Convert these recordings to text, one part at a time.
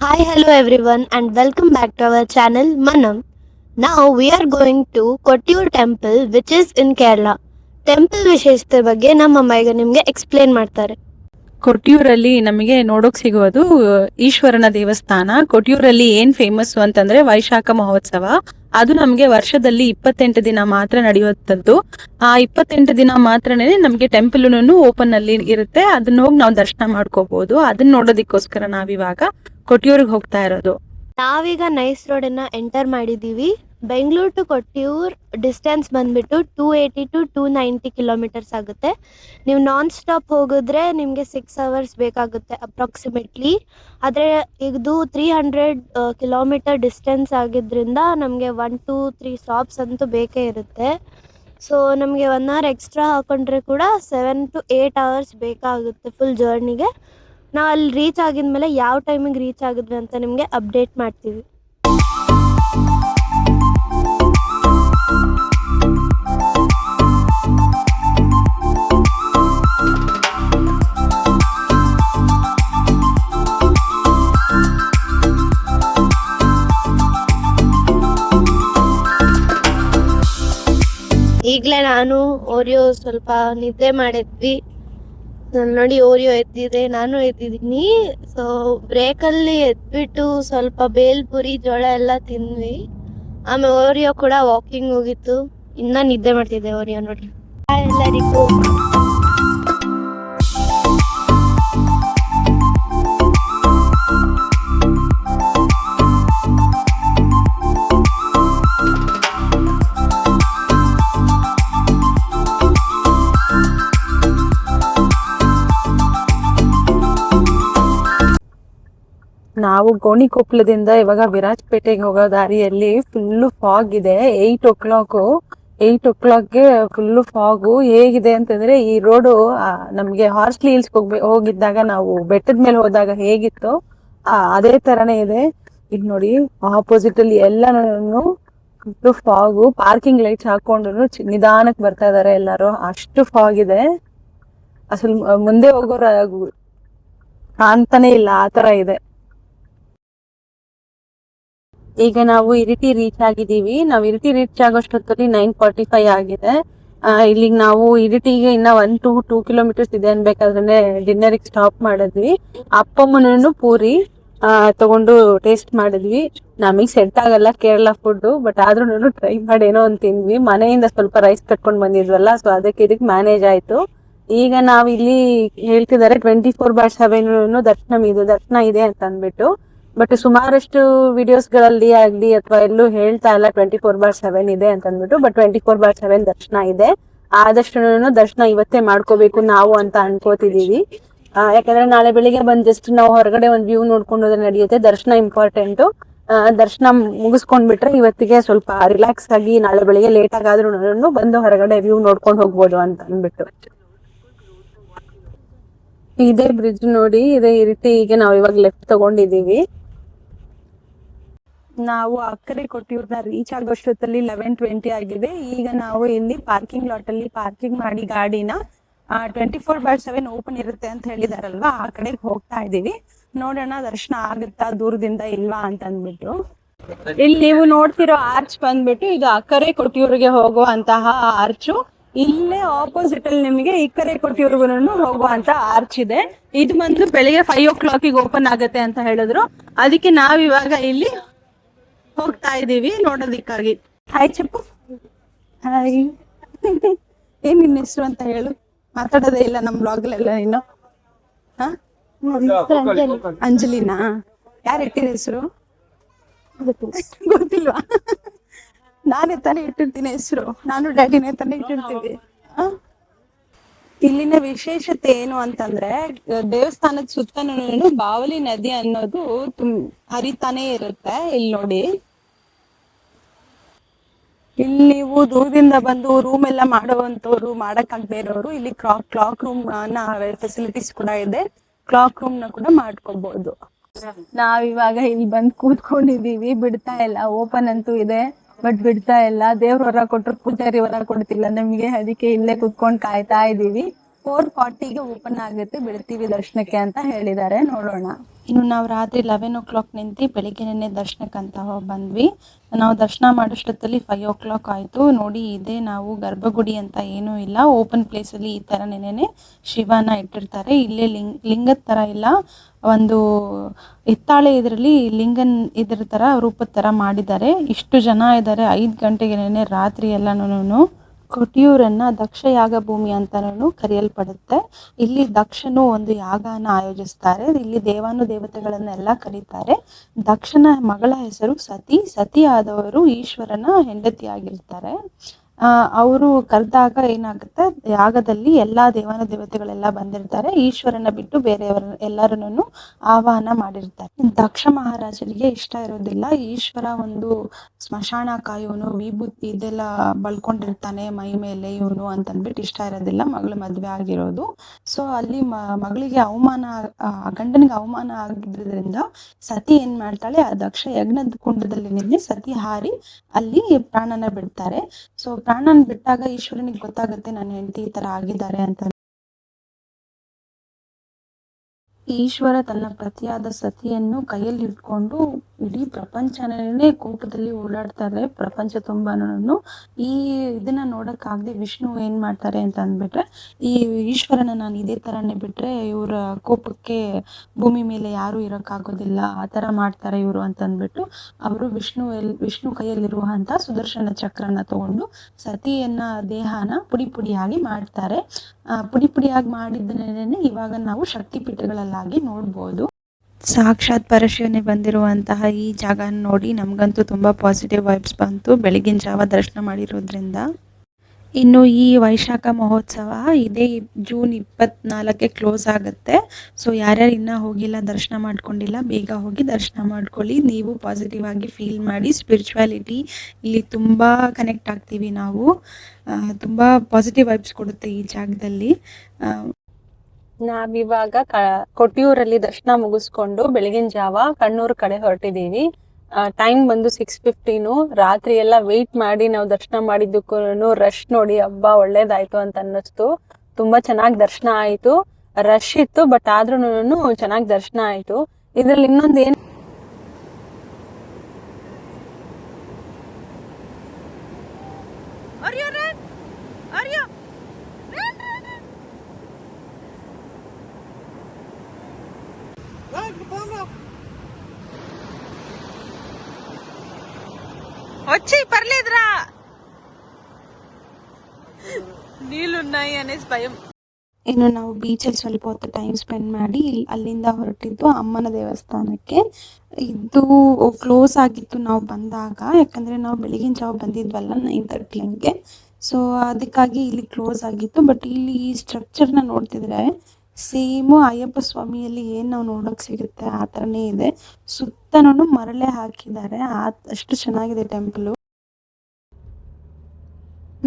Hi, hello everyone, and welcome back to our channel Manam. Now we are going to Kottayur Temple, which is in Kerala. Temple ವಿಶೇಷತೆ ಬಗ್ಗೆ ನಮ್ಮ ಅಮ್ಮ ಈಗ ನಿಮ್ಗೆ explain ಮಾಡ್ತಾರೆ. ಕೊಟ್ಟಿಯೂರಲ್ಲಿ ನಮಗೆ ನೋಡೋಕ್ ಸಿಗೋದು ಈಶ್ವರನ ದೇವಸ್ಥಾನ. ಕೊಟ್ಟಿಯೂರಲ್ಲಿ ಏನ್ ಫೇಮಸ್ ಅಂತಂದ್ರೆ ವೈಶಾಖ ಮಹೋತ್ಸವ. ಅದು ನಮ್ಗೆ ವರ್ಷದಲ್ಲಿ 28 ದಿನ ಮಾತ್ರ ನಡೆಯುವಂಥದ್ದು. ಆ 28 ದಿನ ಮಾತ್ರನೇ ನಮ್ಗೆ ಟೆಂಪಲ್ ಓಪನ್ ಅಲ್ಲಿ ಇರುತ್ತೆ. ಅದನ್ನ ಹೋಗಿ ನಾವು ದರ್ಶನ ಮಾಡ್ಕೋಬಹುದು. ಅದನ್ನ ನೋಡೋದಕ್ಕೋಸ್ಕರ ನಾವಿವಾಗ ಕೊಟ್ಟಿಯೂರಿಗೆ ಹೋಗ್ತಾ ಇರೋದು. ನಾವೀಗ ನೈಸ್ ರೋಡನ್ನ ಎಂಟರ್ ಮಾಡಿದ್ದೀವಿ. ಬೆಂಗಳೂರು ಟು ಕೊಟ್ಟಿಯೂರ್ ಡಿಸ್ಟೆನ್ಸ್ ಬಂದ್ಬಿಟ್ಟು 280 to 290 ಕಿಲೋಮೀಟರ್ಸ್ ಆಗುತ್ತೆ. ನೀವು ನಾನ್ ಸ್ಟಾಪ್ ಹೋಗಿದ್ರೆ ನಿಮಗೆ 6 hours ಬೇಕಾಗುತ್ತೆ ಅಪ್ರಾಕ್ಸಿಮೇಟ್ಲಿ. ಆದರೆ ಇದು 300 ಕಿಲೋಮೀಟರ್ ಡಿಸ್ಟೆನ್ಸ್ ಆಗಿದ್ದರಿಂದ ನಮಗೆ 1 to 3 ಸ್ಟಾಪ್ಸ್ ಅಂತೂ ಬೇಕೇ ಇರುತ್ತೆ. ಸೊ ನಮಗೆ 1 hour ಎಕ್ಸ್ಟ್ರಾ ಹಾಕೊಂಡ್ರೆ ಕೂಡ 7 to 8 hours ಬೇಕಾಗುತ್ತೆ ಫುಲ್ ಜರ್ನಿಗೆ. ನಾವು ಅಲ್ಲಿ ರೀಚ್ ಆಗಿದ್ಮೇಲೆ ಯಾವ ಟೈಮಿಗೆ ರೀಚ್ ಆಗಿದ್ವಿ ಅಂತ ನಿಮಗೆ ಅಪ್ಡೇಟ್ ಮಾಡ್ತೀವಿ. ಈಗಲೇ ನಾನು ಓರಿಯೋ ಸ್ವಲ್ಪ ನಿದ್ದೆ ಮಾಡಿದ್ವಿ. ನೋಡಿ ಓರಿಯೋ ಎದ್ದಿದೆ, ನಾನು ಎದ್ದಿದ್ದೀನಿ. ಸೊ ಬ್ರೇಕಲ್ಲಿ ಎದ್ಬಿಟ್ಟು ಸ್ವಲ್ಪ ಬೇಲ್ಪುರಿ ಜೋಳ ಎಲ್ಲ ತಿಂದ್ವಿ. ಆಮೇಲೆ ಓರಿಯೋ ಕೂಡ ವಾಕಿಂಗ್ ಹೋಗಿತ್ತು. ಇನ್ನ ನಿದ್ದೆ ಮಾಡ್ತಿದ್ದೆ ಓರಿಯೋ ನೋಡಿ. ಎಲ್ಲರಿಗೂ ನಾವು ಗೋಣಿಕೊಪ್ಪಲದಿಂದ ಇವಾಗ ವಿರಾಜಪೇಟೆಗೆ ಹೋಗೋ ದಾರಿಯಲ್ಲಿ ಫುಲ್ಲು ಫಾಗ್ ಇದೆ. 8 o'clockಗೆ ಫುಲ್ಲು ಫಾಗು. ಹೇಗಿದೆ ಅಂತಂದ್ರೆ ಈ ರೋಡು ನಮ್ಗೆ ಹಾರ್ಸ್ಲಿ ಹಿಲ್ಸ್ ಹೋಗಿದ್ದಾಗ ನಾವು ಬೆಟ್ಟದ ಮೇಲೆ ಹೋದಾಗ ಹೇಗಿತ್ತು ಅದೇ ತರನೇ ಇದೆ. ಈಗ ನೋಡಿ ಆಪೋಸಿಟ್ ಅಲ್ಲಿ ಎಲ್ಲಾನು ಫುಲ್ಲು ಫಾಗು. ಪಾರ್ಕಿಂಗ್ ಲೈಟ್ಸ್ ಹಾಕೊಂಡು ನಿಧಾನಕ್ಕೆ ಬರ್ತಾ ಇದಾರೆ ಎಲ್ಲಾರು. ಅಷ್ಟು ಫಾಗ್ ಇದೆ, ಅಸಲು ಮುಂದೆ ಹೋಗೋರ ಕಾಣ್ತಾನೆ ಇಲ್ಲ, ಆ ತರ ಇದೆ. ಈಗ ನಾವು ಇರಿಟಿ ರೀಚ್ ಆಗಿದ್ದೀವಿ. ನಾವು ಇರಿಟಿ ರೀಚ್ ಆಗೋಷ್ಟೊತ್ತಲ್ಲಿ 9:45 ಆಗಿದೆ. ಇಲ್ಲಿಗೆ ನಾವು ಇರಿಟಿಗೆ ಇನ್ನ 1 to 2 ಕಿಲೋಮೀಟರ್ಸ್ ಇದೆ ಅನ್ಬೇಕಾದ್ರೆ ಡಿನ್ನರಿಗೆ ಸ್ಟಾಪ್ ಮಾಡಿದ್ವಿ. ಅಪ್ಪಮ್ಮನೂ ಪೂರಿ ತಗೊಂಡು ಟೇಸ್ಟ್ ಮಾಡಿದ್ವಿ. ನಮಗ್ ಸೆಟ್ ಆಗಲ್ಲ ಕೇರಳ ಫುಡ್, ಬಟ್ ಆದ್ರೂ ಟ್ರೈ ಮಾಡಿ ಏನೋ ಅಂತ ತಿಂದ್ವಿ. ಮನೆಯಿಂದ ಸ್ವಲ್ಪ ರೈಸ್ ಕಟ್ಕೊಂಡ್ ಬಂದಿದ್ವಲ್ಲ, ಸೊ ಅದಕ್ಕೆ ಇದಕ್ಕೆ ಮ್ಯಾನೇಜ್ ಆಯ್ತು. ಈಗ ನಾವ್ ಇಲ್ಲಿ ಹೇಳ್ತಿದ್ದಾರೆ 24/7 ದರ್ಶನ ಇದೆ ಅಂತ ಅಂದ್ಬಿಟ್ಟು. ಬಟ್ ಸುಮಾರಷ್ಟು ವಿಡಿಯೋಸ್ ಗಳಲ್ಲಿ ಆಗ್ಲಿ ಅಥವಾ ಎಲ್ಲೂ ಹೇಳ್ತಾ ಇಲ್ಲ 24/7 ಇದೆ ಅಂತ ಅಂದ್ಬಿಟ್ಟು. ಬಟ್ 24/7 ದರ್ಶನ ಇದೆ. ಆದಷ್ಟು ದರ್ಶನ ಇವತ್ತೇ ಮಾಡ್ಕೋಬೇಕು ನಾವು ಅಂತ ಅನ್ಕೋತಿದೀವಿ. ಯಾಕಂದ್ರೆ ನಾಳೆ ಬೆಳಿಗ್ಗೆ ಬಂದ್ ಜಸ್ಟ್ ನಾವು ಹೊರಗಡೆ ಒಂದ್ ವ್ಯೂ ನೋಡ್ಕೊಂಡು ಹೋದ್ರೆ ನಡೆಯುತ್ತೆ. ದರ್ಶನ ಇಂಪಾರ್ಟೆಂಟ್. ದರ್ಶನ ಮುಗಿಸ್ಕೊಂಡ್ಬಿಟ್ರೆ ಇವತ್ತಿಗೆ ಸ್ವಲ್ಪ ರಿಲ್ಯಾಕ್ಸ್ ಆಗಿ ನಾಳೆ ಬೆಳಿಗ್ಗೆ ಲೇಟ್ ಆಗಾದ್ರೂ ಬಂದು ಹೊರಗಡೆ ವ್ಯೂ ನೋಡ್ಕೊಂಡು ಹೋಗ್ಬೋದು ಅಂತ ಅಂದ್ಬಿಟ್ಟು. ಇದೇ ಬ್ರಿಡ್ಜ್ ನೋಡಿ, ಇದೇ ಇರಿಟಿ. ಈಗ ನಾವು ಇವಾಗ ಲೆಫ್ಟ್ ತಗೊಂಡಿದೀವಿ. ನಾವು ಅಕ್ಕರೆ ಕೊಟ್ಟಿಯೂರ್ನ ರೀಚ್ ಆಗೋಷ್ಟೊತ್ತಲ್ಲಿ 11:20 ಆಗಿದೆ. ಈಗ ನಾವು ಇಲ್ಲಿ ಪಾರ್ಕಿಂಗ್ ಲಾಟ್ ಅಲ್ಲಿ ಪಾರ್ಕಿಂಗ್ ಮಾಡಿ ಗಾಡಿನ 24/7 ಓಪನ್ ಇರುತ್ತೆ ಅಂತ ಹೇಳಿದಾರಲ್ವಾ, ಆ ಕಡೆಗೆ ಹೋಗ್ತಾ ಇದೀವಿ. ನೋಡೋಣ ದರ್ಶನ ಆಗುತ್ತಾ ದೂರದಿಂದ ಇಲ್ವಾ ಅಂತ ಅಂದ್ಬಿಟ್ಟು. ಇಲ್ಲಿ ನೀವು ನೋಡ್ತಿರೋ ಆರ್ಚ್ ಬಂದ್ಬಿಟ್ಟು ಇದು ಅಕ್ಕರೆ ಕೊಟ್ಟಿಯೂರಿಗೆ ಹೋಗುವಂತಹ ಆರ್ಚು. ಇಲ್ಲೇ ಆಪೋಸಿಟ್ ಅಲ್ಲಿ ನಿಮಗೆ ಇಕ್ಕರೆ ಕೊಟ್ಟಿಯೂರ್ಗು ಹೋಗುವಂತ ಆರ್ಚ್ ಇದೆ. ಇದು ಬಂದು ಬೆಳಿಗ್ಗೆ 5 o'clock ಓಪನ್ ಆಗುತ್ತೆ ಅಂತ ಹೇಳಿದ್ರು. ಅದಕ್ಕೆ ನಾವಿವಾಗ ಇಲ್ಲಿ ಹೋಗ್ತಾ ಇದೀವಿ ನೋಡೋದಿಕ್ಕಾಗಿ. Hi ಚಪ್ಪು, hi. ಏನ್ ನಿನ್ನ ಹೆಸರು ಅಂತ ಹೇಳು. ಮಾತಾಡೋದೇ ಇಲ್ಲ ನಮ್ ಬ್ಲಾಗ್ಲೆಲ್ಲ ನೀನು. ಅಂಜಲಿನಾ? ಯಾರು ಇಟ್ಟಿರ ಹೆಸರು? ಗೊತ್ತಿಲ್ವಾ? ನಾನೇ ತಾನೇ ಇಟ್ಟಿರ್ತೀನಿ ಹೆಸರು. ನಾನು ಡ್ಯಾಡಿನೇ ತಾನೇ ಇಟ್ಟಿರ್ತೀವಿ. ಇಲ್ಲಿನ ವಿಶೇಷತೆ ಏನು ಅಂತಂದ್ರೆ ದೇವಸ್ಥಾನದ ಸುತ್ತಲೂ ಬಾವಲಿ ನದಿ ಅನ್ನೋದು ಹರಿತಾನೆ ಇರುತ್ತೆ. ಇಲ್ಲಿ ನೋಡಿ, ಇಲ್ಲಿ ನೀವು ದೂರದಿಂದ ಬಂದು ರೂಮ್ ಎಲ್ಲ ಮಾಡುವಂತವ್ರು, ಮಾಡಕ್ಕಾಗದೇ ಇರೋರು ಇಲ್ಲಿ ಕ್ಲಾಕ್ ರೂಮ್ ಫೆಸಿಲಿಟೀಸ್ ಕೂಡ ಇದೆ. ಕ್ಲಾಕ್ ರೂಮ್ ನ ಕೂಡ ಮಾಡ್ಕೋಬಹುದು. ನಾವಿವಾಗ ಇಲ್ಲಿ ಬಂದು ಕೂತ್ಕೊಂಡಿದೀವಿ. ಬಿಡ್ತಾ ಇಲ್ಲ, ಓಪನ್ ಅಂತೂ ಇದೆ ಬಟ್ ಬಿಡ್ತಾ ಇಲ್ಲ. ದೇವ್ರ ಹೊರ ಕೊಟ್ರು ಪೂಜಾರಿ ಹೊರ ಕೊಡ್ತಿಲ್ಲ ನಮ್ಗೆ. ಅದಕ್ಕೆ ಇಲ್ಲೇ ಕುತ್ಕೊಂಡ್ ಕಾಯ್ತಾ ಇದೀವಿ. 4:40ಗೆ ಓಪನ್ ಆಗುತ್ತೆ, ಬಿಡ್ತೀವಿ ದರ್ಶನಕ್ಕೆ ಅಂತ ಹೇಳಿದ್ದಾರೆ. ನೋಡೋಣ. ಇನ್ನು ನಾವು ರಾತ್ರಿ 11 o'clock ನಿಂತು ಬೆಳಿಗ್ಗೆನೇ ದರ್ಶನಕ್ಕೆ ಅಂತ ಬಂದ್ವಿ. ನಾವು ದರ್ಶನ ಮಾಡೋಷ್ಟೊತ್ತಲ್ಲಿ 5 o'clock ಆಯಿತು. ನೋಡಿ, ಇದೇ ನಾವು ಗರ್ಭಗುಡಿ ಅಂತ ಏನೂ ಇಲ್ಲ, ಓಪನ್ ಪ್ಲೇಸಲ್ಲಿ ಈ ಥರ ನೆನೆನೆ ಶಿವನ ಇಟ್ಟಿರ್ತಾರೆ. ಇಲ್ಲೇ ಲಿಂಗದ ಥರ ಇಲ್ಲ, ಒಂದು ಹಿತ್ತಾಳೆ ಇದರಲ್ಲಿ ಲಿಂಗನ್ ಇದ್ರ ಥರ ರೂಪದ ಥರ ಮಾಡಿದ್ದಾರೆ. ಇಷ್ಟು ಜನ ಇದ್ದಾರೆ. 5 ಗಂಟೆಗೆ ರಾತ್ರಿ ಎಲ್ಲನೂ. ಕೊಟ್ಟಿಯೂರನ್ನ ದಕ್ಷ ಯಾಗ ಭೂಮಿ ಅಂತನೂ ಕರೆಯಲ್ಪಡುತ್ತೆ. ಇಲ್ಲಿ ದಕ್ಷನು ಒಂದು ಯಾಗನ ಆಯೋಜಿಸ್ತಾರೆ. ಇಲ್ಲಿ ದೇವತೆಗಳನ್ನೆಲ್ಲ ಕರೀತಾರೆ. ದಕ್ಷನ ಮಗಳ ಹೆಸರು ಸತಿ. ಸತಿ ಆದವರು ಈಶ್ವರನ ಹೆಂಡತಿಯಾಗಿರ್ತಾರೆ. ಅವರು ಕರೆದಾಗ ಏನಾಗುತ್ತೆ, ಯಾಗದಲ್ಲಿ ಎಲ್ಲ ದೇವತೆಗಳೆಲ್ಲ ಬಂದಿರ್ತಾರೆ. ಈಶ್ವರನ ಬಿಟ್ಟು ಬೇರೆಯವರ ಎಲ್ಲರನ್ನು ಆಹ್ವಾನ ಮಾಡಿರ್ತಾರೆ. ದಕ್ಷ ಮಹಾರಾಜರಿಗೆ ಇಷ್ಟ ಇರೋದಿಲ್ಲ, ಈಶ್ವರ ಒಂದು ಸ್ಮಶಾನ ಕಾಯೋನು, ವಿಭೂತಿ ಇದೆಲ್ಲ ಬಳ್ಕೊಂಡಿರ್ತಾನೆ ಮೈ ಮೇಲೆ ಇವನು ಅಂತಂದ್ಬಿಟ್ಟು ಇಷ್ಟ ಇರೋದಿಲ್ಲ. ಮಗಳು ಮದ್ವೆ ಆಗಿರೋದು. ಸೊ ಅಲ್ಲಿ ಮಗಳಿಗೆ ಗಂಡನಿಗೆ ಅವಮಾನ ಆಗಿದ್ರಿಂದ ಸತಿ ಏನ್ ಮಾಡ್ತಾಳೆ, ಆ ದಕ್ಷ ಯಜ್ಞದ ಕುಂಡದಲ್ಲಿ ನಿನ್ನೆ ಸತಿ ಹಾರಿ ಅಲ್ಲಿ ಪ್ರಾಣನ ಬಿಡ್ತಾರೆ. ಸೊ ಪ್ರಾಣನ ಬಿಟ್ಟಾಗ ಈಶ್ವರನಿಗೆ ಗೊತ್ತಾಗುತ್ತೆ ನನ್ನ ಹೆಂಡತಿ ಈ ತರ ಆಗಿದ್ದಾರೆ ಅಂತ. ಈಶ್ವರ ತನ್ನ ಪತಿಯಾದ ಸತಿಯನ್ನು ಕೈಯಲ್ಲಿ ಇಟ್ಕೊಂಡು ಇಡೀ ಪ್ರಪಂಚನೇ ಕೋಪದಲ್ಲಿ ಓಡಾಡ್ತಾರೆ. ಪ್ರಪಂಚ ತುಂಬಾನು ಈ ಇದನ್ನ ನೋಡಕ್ಕಾಗದೆ ವಿಷ್ಣು ಏನ್ ಮಾಡ್ತಾರೆ ಅಂತ ಅಂದ್ಬಿಟ್ರೆ, ಈ ಈಶ್ವರನ ನಾನು ಇದೇ ತರನೇ ಬಿಟ್ರೆ ಇವರ ಕೋಪಕ್ಕೆ ಭೂಮಿ ಮೇಲೆ ಯಾರು ಇರೋಕ್ಕಾಗೋದಿಲ್ಲ, ಆ ತರ ಮಾಡ್ತಾರೆ ಇವರು ಅಂತ ಅಂದ್ಬಿಟ್ಟು ಅವರು ವಿಷ್ಣು ಕೈಯಲ್ಲಿರುವಂತ ಸುದರ್ಶನ ಚಕ್ರನ ತಗೊಂಡು ಸತಿಯನ್ನ ದೇಹನ ಪುಡಿಯಾಗಿ ಮಾಡ್ತಾರೆ. ಪುಡಿಯಾಗಿ ಮಾಡಿದ್ದನ್ನೇ ಇವಾಗ ನಾವು ಶಕ್ತಿ ಪೀಠಗಳಲ್ಲಾಗಿ ನೋಡ್ಬೋದು. ಸಾಕ್ಷಾತ್ ಪರಶಿವನೇ ಬಂದಿರುವಂತಹ ಈ ಜಾಗ ನೋಡಿ ನಮಗಂತೂ ತುಂಬ ಪಾಸಿಟಿವ್ ವೈಬ್ಸ್ ಬಂತು, ಬೆಳಗಿನ ಜಾವ ದರ್ಶನ ಮಾಡಿರೋದ್ರಿಂದ. ಇನ್ನು ಈ ವೈಶಾಖ ಮಹೋತ್ಸವ ಇದೇ ಜೂನ್ 24ಕ್ಕೆ ಕ್ಲೋಸ್ ಆಗುತ್ತೆ. ಸೊ ಯಾರ್ಯಾರು ಇನ್ನೂ ಹೋಗಿಲ್ಲ, ದರ್ಶನ ಮಾಡ್ಕೊಂಡಿಲ್ಲ, ಬೇಗ ಹೋಗಿ ದರ್ಶನ ಮಾಡ್ಕೊಳ್ಳಿ. ನೀವು ಪಾಸಿಟಿವ್ ಆಗಿ ಫೀಲ್ ಮಾಡಿ. ಸ್ಪಿರಿಚುವಾಲಿಟಿ ಇಲ್ಲಿ ತುಂಬ ಕನೆಕ್ಟ್ ಆಗ್ತೀವಿ ನಾವು. ತುಂಬ ಪಾಸಿಟಿವ್ ವೈಬ್ಸ್ ಕೊಡುತ್ತೆ ಈ ಜಾಗದಲ್ಲಿ. ನಾವಿವಾಗ ಕೊಟ್ಟಿಯೂರಲ್ಲಿ ದರ್ಶನ ಮುಗಿಸ್ಕೊಂಡು ಬೆಳಗಿನ ಜಾವ ಕಣ್ಣೂರು ಕಡೆ ಹೊರಟಿದ್ದೀವಿ. ಟೈಮ್ ಬಂದು 6:15. ರಾತ್ರಿ ಎಲ್ಲ ವೆಯ್ಟ್ ಮಾಡಿ ನಾವು ದರ್ಶನ ಮಾಡಿದ್ದಕ್ಕೂ ರಶ್ ನೋಡಿ ಹಬ್ಬ ಒಳ್ಳೇದಾಯ್ತು ಅಂತ ಅನ್ನಿಸ್ತು. ತುಂಬಾ ಚೆನ್ನಾಗಿ ದರ್ಶನ ಆಯ್ತು. ರಶ್ ಇತ್ತು, ಬಟ್ ಆದ್ರೂ ಚೆನ್ನಾಗಿ ದರ್ಶನ ಆಯ್ತು. ಇದ್ರಲ್ಲಿ ಇನ್ನೊಂದು ಏನು, వచ్చి పర్లేదురా నీళ్ళున్నాయి అనేసి భయం. ಇನ್ನು ನಾವು ಬೀಚಲ್ಲಿ ಸ್ವಲ್ಪ ಹೊತ್ತು ಟೈಮ್ ಸ್ಪೆಂಡ್ ಮಾಡಿ ಅಲ್ಲಿಂದ ಹೊರಟಿದ್ದು ಅಮ್ಮನ ದೇವಸ್ಥಾನಕ್ಕೆ. ಇದು ಕ್ಲೋಸ್ ಆಗಿತ್ತು ನಾವು ಬಂದಾಗ, ಯಾಕಂದರೆ ನಾವು ಬೆಳಗಿನ ಜಾವ ಬಂದಿದ್ವಲ್ಲ 9:30ಗೆ. ಸೊ ಅದಕ್ಕಾಗಿ ಇಲ್ಲಿ ಕ್ಲೋಸ್ ಆಗಿತ್ತು. ಬಟ್ ಇಲ್ಲಿ ಈ ಸ್ಟ್ರಕ್ಚರ್ನ ನೋಡ್ತಿದ್ರೆ ಸೇಮು ಅಯ್ಯಪ್ಪ ಸ್ವಾಮಿಯಲ್ಲಿ ಏನು ನಾವು ನೋಡೋಕೆ ಸಿಗುತ್ತೆ ಆ ಥರನೇ ಇದೆ. ಸುತ್ತನೂ ಮರಳೆ ಹಾಕಿದ್ದಾರೆ, ಅಷ್ಟು ಚೆನ್ನಾಗಿದೆ ಟೆಂಪಲು.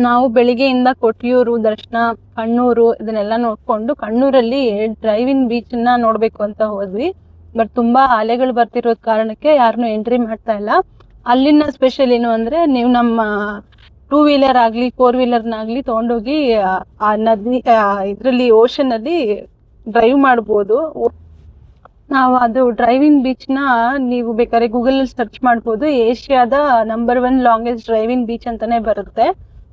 ನಾವು ಬೆಳಿಗ್ಗೆಯಿಂದ ಕೊಟ್ಟಿಯೂರು ದರ್ಶನ, ಕಣ್ಣೂರು ಇದನ್ನೆಲ್ಲ ನೋಡ್ಕೊಂಡು ಕಣ್ಣೂರಲ್ಲಿ ಡ್ರೈವಿಂಗ್ ಬೀಚನ್ನ ನೋಡ್ಬೇಕು ಅಂತ ಹೋದ್ವಿ. ಬಟ್ ತುಂಬಾ ಅಲೆಗಳು ಬರ್ತಿರೋದ್ ಕಾರಣಕ್ಕೆ ಯಾರನ್ನೂ ಎಂಟ್ರಿ ಮಾಡ್ತಾ ಇಲ್ಲ. ಅಲ್ಲಿನ ಸ್ಪೆಷಲ್ ಏನು ಅಂದ್ರೆ, ನೀವು ನಮ್ಮ 2 ವೀಲರ್ ಆಗ್ಲಿ 4 ವೀಲರ್ನಾಗ್ಲಿ ತಗೊಂಡೋಗಿ ಆ ನದಿ ಇದ್ರಲ್ಲಿ ಓಷನ್ ಅಲ್ಲಿ ಡ್ರೈವ್ ಮಾಡ್ಬೋದು. ನಾವು ಅದು ಡ್ರೈವಿಂಗ್ ಬೀಚ್ನ ನೀವು ಬೇಕಾದ್ರೆ ಗೂಗಲ್ ಸರ್ಚ್ ಮಾಡ್ಬೋದು. ಏಷ್ಯಾದ ನಂಬರ್ 1 ಲಾಂಗೆಸ್ಟ್ ಡ್ರೈವಿಂಗ್ ಬೀಚ್ ಅಂತಾನೆ ಬರುತ್ತೆ.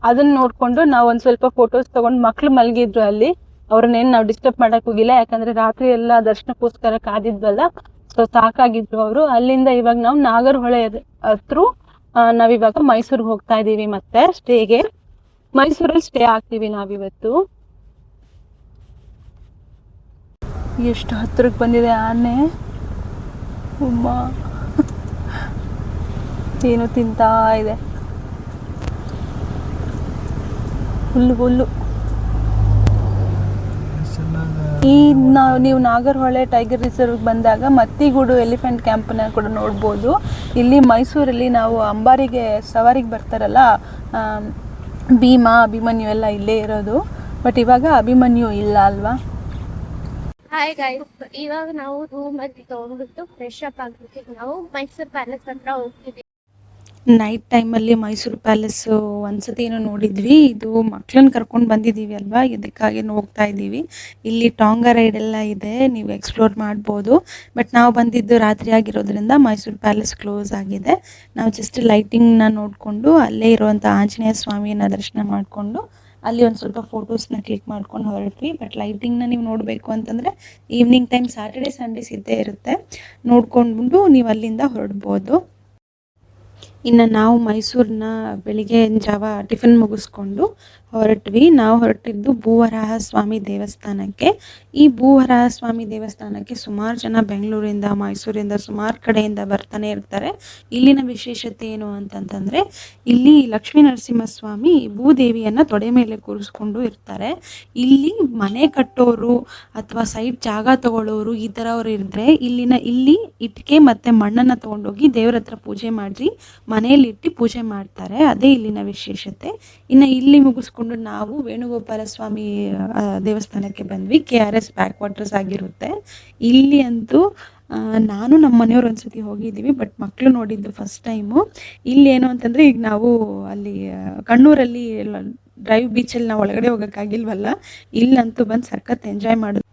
ಅದನ್ನ ನೋಡ್ಕೊಂಡು ನಾವು ಒಂದ್ ಸ್ವಲ್ಪ ಫೋಟೋಸ್ ತಗೊಂಡು, ಮಕ್ಳು ಮಲಗಿದ್ರು ಅಲ್ಲಿ, ಅವ್ರನ್ನೇನು ನಾವು ಡಿಸ್ಟರ್ಬ್ ಮಾಡಕ್ ಹೋಗಿಲ್ಲ, ಯಾಕಂದ್ರೆ ರಾತ್ರಿ ಎಲ್ಲ ದರ್ಶನಕ್ಕೋಸ್ಕರ ಕಾದಿದ್ವಲ್ಲ. ಸೊ ಸಾಕಾಗಿದ್ರು ಅವರು. ಅಲ್ಲಿಂದ ಇವಾಗ ನಾವು ನಾಗರಹೊಳೆ ಹತ್ರ ನಾವಿವಾಗ ಮೈಸೂರಿಗೆ ಹೋಗ್ತಾ ಇದೀವಿ. ಮತ್ತೆ ಸ್ಟೇಗೆ ಮೈಸೂರಲ್ಲಿ ಸ್ಟೇ ಆಗ್ತೀವಿ ನಾವಿವತ್ತು. ಎಷ್ಟು ಹತ್ರಕ್ಕೆ ಬಂದಿದೆ ಆನೆ. ಉಮ್ಮ ಏನು ತಿಂತಾ ಇದೆ, ಹುಲ್ಲು. ನೀವು ನಾಗರಹೊಳೆ ಟೈಗರ್ ರಿಸರ್ವ್ ಬಂದಾಗ ಮತ್ತಿಗೂಡು ಎಲಿಫೆಂಟ್ ಕ್ಯಾಂಪ್ನ ಕೂಡ ನೋಡ್ಬೋದು. ಇಲ್ಲಿ ಮೈಸೂರಲ್ಲಿ ನಾವು ಅಂಬಾರಿಗೆ ಸವಾರಿಗೆ ಬರ್ತಾರಲ್ಲ, ಅಭಿಮನ್ಯು ಎಲ್ಲ ಇಲ್ಲೇ ಇರೋದು. ಬಟ್ ಇವಾಗ ಅಭಿಮನ್ಯು ಇಲ್ಲ ಅಲ್ವಾ. ಹಾಯ್ ಗೈಸ್, ಇವಾಗ ನಾವು ರೂಮ್ ಅಲ್ಲಿ ತಗೊಂಡ್ಬಿಟ್ಟು ಫ್ರೆಶ್ ಅಪ್ ಆಗ್ಬಿಟ್ಟು ನಾವು ಮೈಸೂರು ಪ್ಯಾಲೇಸ್ ಹತ್ರ ಹೋಗ್ತಿದ್ದೀವಿ. ನೈಟ್ ಟೈಮಲ್ಲಿ ಮೈಸೂರು ಪ್ಯಾಲೇಸು ಒಂದ್ಸತಿ ಏನೋ ನೋಡಿದ್ವಿ. ಇದು ಮಕ್ಳನ್ನ ಕರ್ಕೊಂಡು ಬಂದಿದ್ದೀವಿ ಅಲ್ವಾ, ಇದಕ್ಕಾಗಿ ಹೋಗ್ತಾ ಇದ್ದೀವಿ. ಇಲ್ಲಿ ಟಾಂಗಾ ರೈಡ್ ಎಲ್ಲ ಇದೆ, ನೀವು ಎಕ್ಸ್ಪ್ಲೋರ್ ಮಾಡ್ಬೋದು. ಬಟ್ ನಾವು ಬಂದಿದ್ದು ರಾತ್ರಿ ಆಗಿರೋದ್ರಿಂದ ಮೈಸೂರು ಪ್ಯಾಲೇಸ್ ಕ್ಲೋಸ್ ಆಗಿದೆ. ನಾವು ಜಸ್ಟ್ ಲೈಟಿಂಗ್ನ ನೋಡಿಕೊಂಡು ಅಲ್ಲೇ ಇರುವಂಥ ಆಂಜನೇಯ ಸ್ವಾಮಿಯನ್ನು ದರ್ಶನ ಮಾಡಿಕೊಂಡು ಅಲ್ಲಿ ಒಂದು ಸ್ವಲ್ಪ ಫೋಟೋಸ್ನ ಕ್ಲಿಕ್ ಮಾಡ್ಕೊಂಡು ಹೊರಟ್ವಿ. ಬಟ್ ಲೈಟಿಂಗ್ನ ನೀವು ನೋಡಬೇಕು ಅಂತಂದರೆ ಈವ್ನಿಂಗ್ ಟೈಮ್ ಸ್ಯಾಟರ್ಡೇ ಸಂಡೇಸ್ ಇದ್ದೇ ಇರುತ್ತೆ, ನೋಡ್ಕೊಂಡು ನೀವು ಅಲ್ಲಿಂದ ಹೊರಡ್ಬೋದು. ಇನ್ನು ನಾವು ಮೈಸೂರನ್ನ ಬೆಳಿಗ್ಗೆ ಜಾವ ಟಿಫಿನ್ ಮುಗಿಸ್ಕೊಂಡು ಹೊರಟ್ವಿ. ನಾವು ಹೊರಟಿದ್ದು ಭೂವರಾಹ ಸ್ವಾಮಿ ದೇವಸ್ಥಾನಕ್ಕೆ. ಈ ಭೂವರಾಹ ಸ್ವಾಮಿ ದೇವಸ್ಥಾನಕ್ಕೆ ಸುಮಾರು ಜನ ಬೆಂಗಳೂರಿಂದ, ಮೈಸೂರಿಂದ, ಸುಮಾರು ಕಡೆಯಿಂದ ಬರ್ತಾನೆ ಇರ್ತಾರೆ. ಇಲ್ಲಿನ ವಿಶೇಷತೆ ಏನು ಅಂತಂತಂದರೆ, ಇಲ್ಲಿ ಲಕ್ಷ್ಮೀ ನರಸಿಂಹಸ್ವಾಮಿ ಭೂದೇವಿಯನ್ನು ತೊಡೆ ಮೇಲೆ ಕೂರಿಸ್ಕೊಂಡು ಇರ್ತಾರೆ. ಇಲ್ಲಿ ಮನೆ ಕಟ್ಟೋರು ಅಥವಾ ಸೈಡ್ ಜಾಗ ತಗೊಳ್ಳೋರು ಈ ಥರವ್ರು ಇದ್ದರೆ ಇಲ್ಲಿ ಇಟ್ಟಿಗೆ ಮತ್ತು ಮಣ್ಣನ್ನು ತೊಗೊಂಡೋಗಿ ದೇವ್ರ ಹತ್ರ ಪೂಜೆ ಮಾಡಿ ಮನೆಯಲ್ಲಿ ಇಟ್ಟು ಪೂಜೆ ಮಾಡ್ತಾರೆ. ಅದೇ ಇಲ್ಲಿನ ವಿಶೇಷತೆ. ಇನ್ನು ಇಲ್ಲಿ ಮುಗಿಸ್ಕೊಂಡು ನಾವು ವೇಣುಗೋಪಾಲ ಸ್ವಾಮಿ ದೇವಸ್ಥಾನಕ್ಕೆ ಬಂದ್ವಿ. KRS ಬ್ಯಾಕ್ ವಾಟರ್ಸ್ ಆಗಿರುತ್ತೆ. ಇಲ್ಲಿ ಅಂತೂ ನಾನು ನಮ್ಮ ಮನೆಯವ್ರು ಒಂದ್ಸತಿ ಹೋಗಿದ್ದೀವಿ, ಬಟ್ ಮಕ್ಕಳು ನೋಡಿದ್ದು ಫಸ್ಟ್ ಟೈಮು. ಇಲ್ಲಿ ಏನು ಅಂತಂದರೆ, ಈಗ ನಾವು ಅಲ್ಲಿ ಕಣ್ಣೂರಲ್ಲಿ ಡ್ರೈವ್ ಬೀಚಲ್ಲಿ ನಾವು ಒಳಗಡೆ ಹೋಗೋಕ್ಕಾಗಿಲ್ವಲ್ಲ, ಇಲ್ಲಂತೂ ಬಂದು ಸಖತ್ ಎಂಜಾಯ್ ಮಾಡೋದು.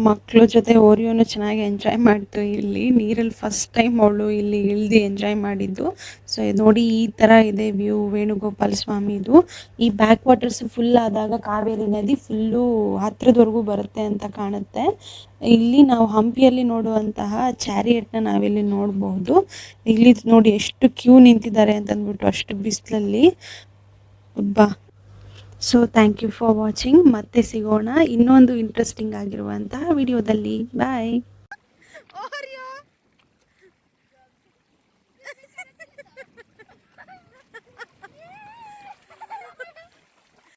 ಮಕ್ಕಳ ಜೊತೆ ಓರಿಯೋನು ಚೆನ್ನಾಗಿ ಎಂಜಾಯ್ ಮಾಡ್ತು. ಇಲ್ಲಿ ನೀರಲ್ಲಿ ಫಸ್ಟ್ ಟೈಮ್ ಅವಳು ಇಲ್ಲಿ ಇಳ್ದು ಎಂಜಾಯ್ ಮಾಡಿದ್ದು. ಸೊ ನೋಡಿ, ಈ ಥರ ಇದೆ ವ್ಯೂ ವೇಣುಗೋಪಾಲ ಸ್ವಾಮಿದು. ಈ ಬ್ಯಾಕ್ ವಾಟರ್ಸ್ ಫುಲ್ ಆದಾಗ ಕಾವೇರಿ ನದಿ ಫುಲ್ಲು ಹತ್ರದವರೆಗೂ ಬರುತ್ತೆ ಅಂತ ಕಾಣುತ್ತೆ. ಇಲ್ಲಿ ನಾವು ಹಂಪಿಯಲ್ಲಿ ನೋಡುವಂತಹ ಚಾರಿಯಟ್ನ ನಾವಿಲ್ಲಿ ನೋಡ್ಬೋದು. ಇಲ್ಲಿ ನೋಡಿ ಎಷ್ಟು ಕ್ಯೂ ನಿಂತಿದ್ದಾರೆ ಅಂತಂದ್ಬಿಟ್ಟು, ಅಷ್ಟು ಬಿಸಿಲಲ್ಲಿ. ಬಾ. So thank you for watching. ಮತ್ತೆ ಸಿಗೋಣ ಇನ್ನೊಂದು ಇಂಟ್ರೆಸ್ಟಿಂಗ್ ಆಗಿರುವಂತಹ ವಿಡಿಯೋದಲ್ಲಿ. ಬಾಯ್.